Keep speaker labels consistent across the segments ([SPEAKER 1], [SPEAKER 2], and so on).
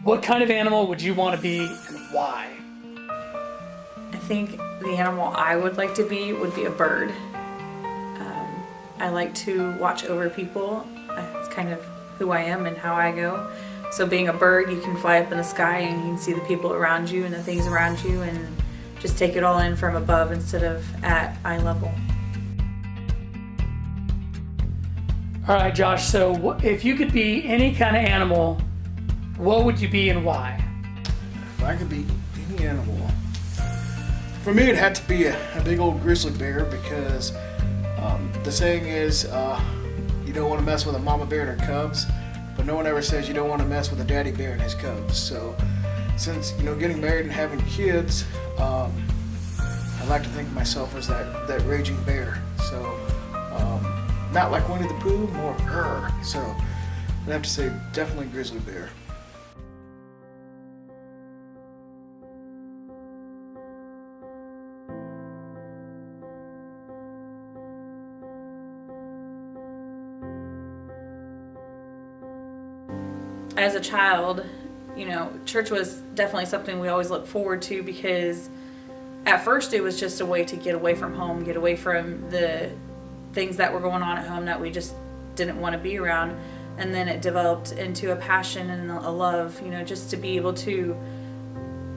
[SPEAKER 1] What kind of animal would you want to be and why?
[SPEAKER 2] I think the animal I would like to be would be a bird. I like to watch over people. It's kind of who I am and how I go. So being a bird, you can fly up in the sky and you can see the people around you and the things around you and just take it all in from above instead of at eye level.
[SPEAKER 1] All right, Josh, so if you could be any kind of animal, what would you be and why?
[SPEAKER 3] If I could be any animal, for me it had to be a big old grizzly bear because the saying is you don't want to mess with a mama bear and her cubs, but no one ever says you don't want to mess with a daddy bear and his cubs. So since getting married and having kids, I like to think of myself as that raging bear. So not like Winnie the Pooh, more her. So I'd have to say definitely grizzly bear.
[SPEAKER 2] As a child, church was definitely something we always looked forward to because at first it was just a way to get away from home, get away from the things that were going on at home that we just didn't want to be around. And then it developed into a passion and a love, just to be able to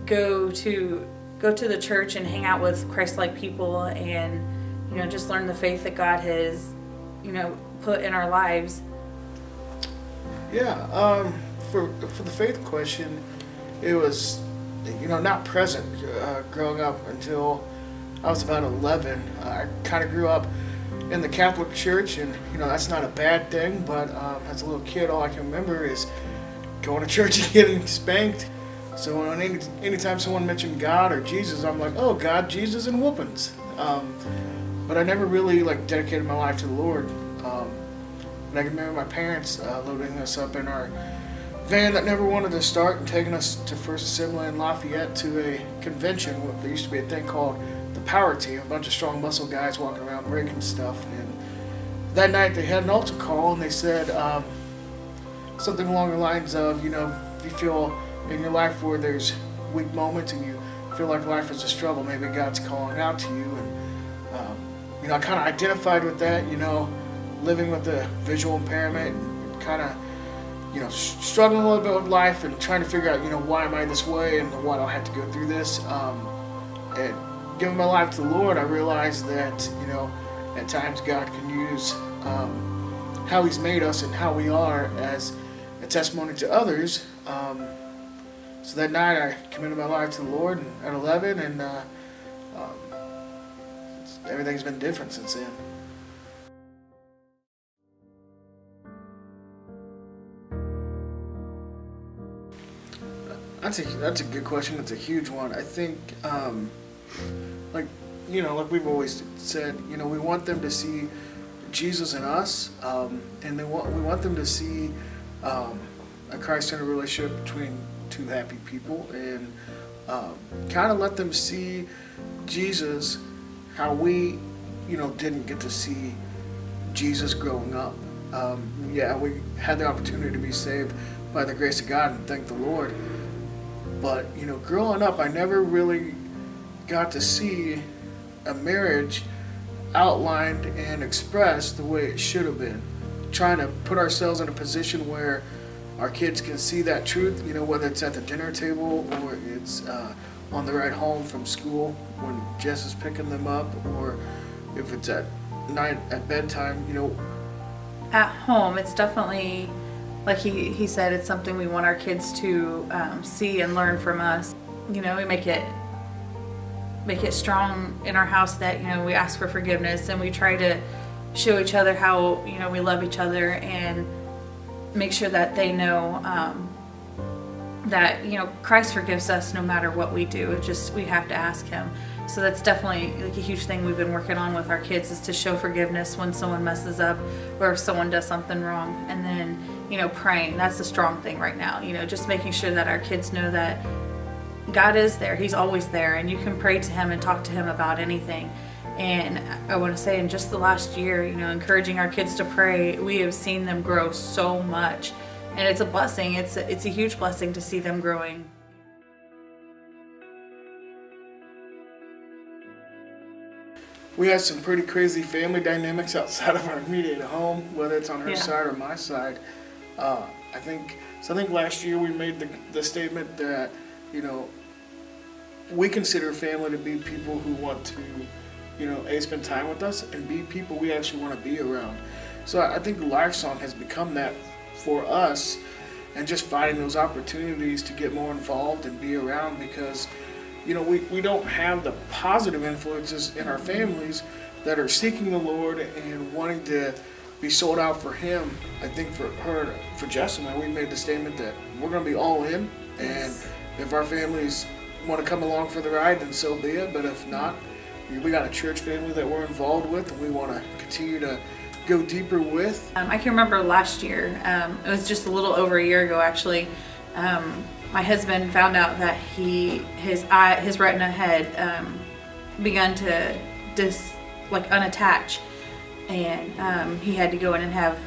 [SPEAKER 2] go to the church and hang out with Christ-like people and, just learn the faith that God has, put in our lives.
[SPEAKER 3] Yeah, for the faith question, it was, not present growing up until I was about 11. I kind of grew up in the Catholic Church, and that's not a bad thing. But as a little kid, all I can remember is going to church and getting spanked. So anytime someone mentioned God or Jesus, I'm like, oh, God, Jesus, and whoopings. But I never really dedicated my life to the Lord. And I can remember my parents loading us up in our van that never wanted to start and taking us to First Assembly in Lafayette to a convention. There used to be a thing called the Power Team, a bunch of strong muscle guys walking around breaking stuff. And that night they had an altar call and they said something along the lines of, if you feel in your life where there's weak moments and you feel like life is a struggle, maybe God's calling out to you. And I kind of identified with that, living with a visual impairment and kind of, struggling a little bit with life and trying to figure out, why am I this way and why do I have to go through this? And giving my life to the Lord, I realized that, at times God can use how He's made us and how we are as a testimony to others. So that night I committed my life to the Lord at 11, and everything's been different since then. That's a good question. It's a huge one. I think, like we've always said, we want them to see Jesus in us, and we want them to see a Christ-centered relationship between two happy people, and kind of let them see Jesus how we, didn't get to see Jesus growing up. We had the opportunity to be saved by the grace of God, and thank the Lord. But, growing up, I never really got to see a marriage outlined and expressed the way it should have been. Trying to put ourselves in a position where our kids can see that truth, whether it's at the dinner table or it's on the ride home from school when Jess is picking them up, or if it's at night at bedtime,
[SPEAKER 2] At home, it's definitely, like he said, it's something we want our kids to see and learn from us. We make it strong in our house that, we ask for forgiveness and we try to show each other how, we love each other, and make sure that they know that, Christ forgives us no matter what we do. It's just, we have to ask Him. So that's definitely a huge thing we've been working on with our kids, is to show forgiveness when someone messes up or if someone does something wrong. And then, praying. That's the strong thing right now. Just making sure that our kids know that God is there. He's always there, and you can pray to Him and talk to Him about anything. And I want to say, in just the last year, encouraging our kids to pray, we have seen them grow so much and it's a blessing. It's a huge blessing to see them growing.
[SPEAKER 3] We had some pretty crazy family dynamics outside of our immediate home, whether it's on her
[SPEAKER 2] Yeah.
[SPEAKER 3] side or my side. I think last year we made the statement that, you know, we consider family to be people who want to, you know, A, spend time with us, and B, people we actually want to be around. So I think LifeSong has become that for us, and just finding those opportunities to get more involved and be around, because, you know, we don't have the positive influences in our families that are seeking the Lord and wanting to be sold out for Him. I think for her, for Jess and I, we made the statement that we're going to be all in, and if our families want to come along for the ride, then so be it. But if not, we got a church family that we're involved with, and we want to continue to go deeper with.
[SPEAKER 2] I can remember last year, it was just a little over a year ago actually, my husband found out that his retina had begun to unattach, and he had to go in and have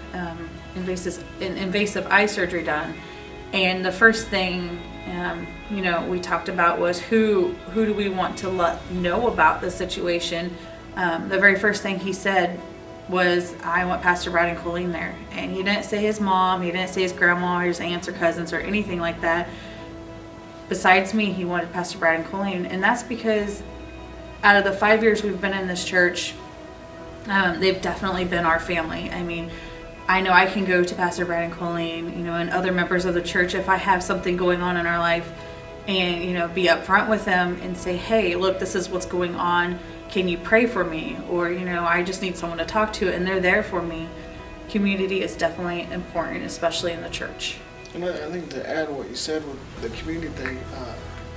[SPEAKER 2] invasive eye surgery done. And the first thing you know, we talked about was who do we want to let know about the situation. The very first thing he said was, I want Pastor Brad and Colleen there. And he didn't say his mom, he didn't say his grandma or his aunts or cousins or anything like that. Besides me, he wanted Pastor Brad and Colleen. And that's because out of the 5 years we've been in this church, they've definitely been our family. I mean, I know I can go to Pastor Brad and Colleen, you know, and other members of the church if I have something going on in our life, and, you know, be upfront with them and say, hey, look, this is what's going on. Can you pray for me? Or, you know, I just need someone to talk to, and they're there for me. Community is definitely important, especially in the church.
[SPEAKER 3] And I think to add what you said with the community thing,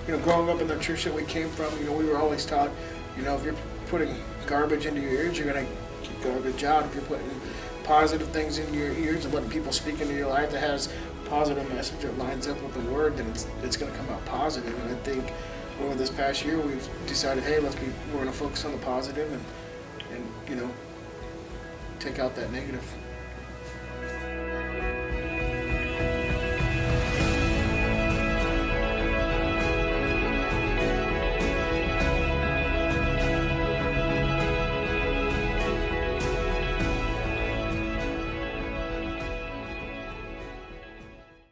[SPEAKER 3] you know, growing up in the church that we came from, you know, we were always taught, you know, if you're putting garbage into your ears, you're going to keep garbage out. If you're putting positive things in your ears and letting people speak into your life that has a positive message or lines up with the word, then it's going to come out positive. And I think over this past year, we've decided, hey, we're going to focus on the positive and you know, take out that negative.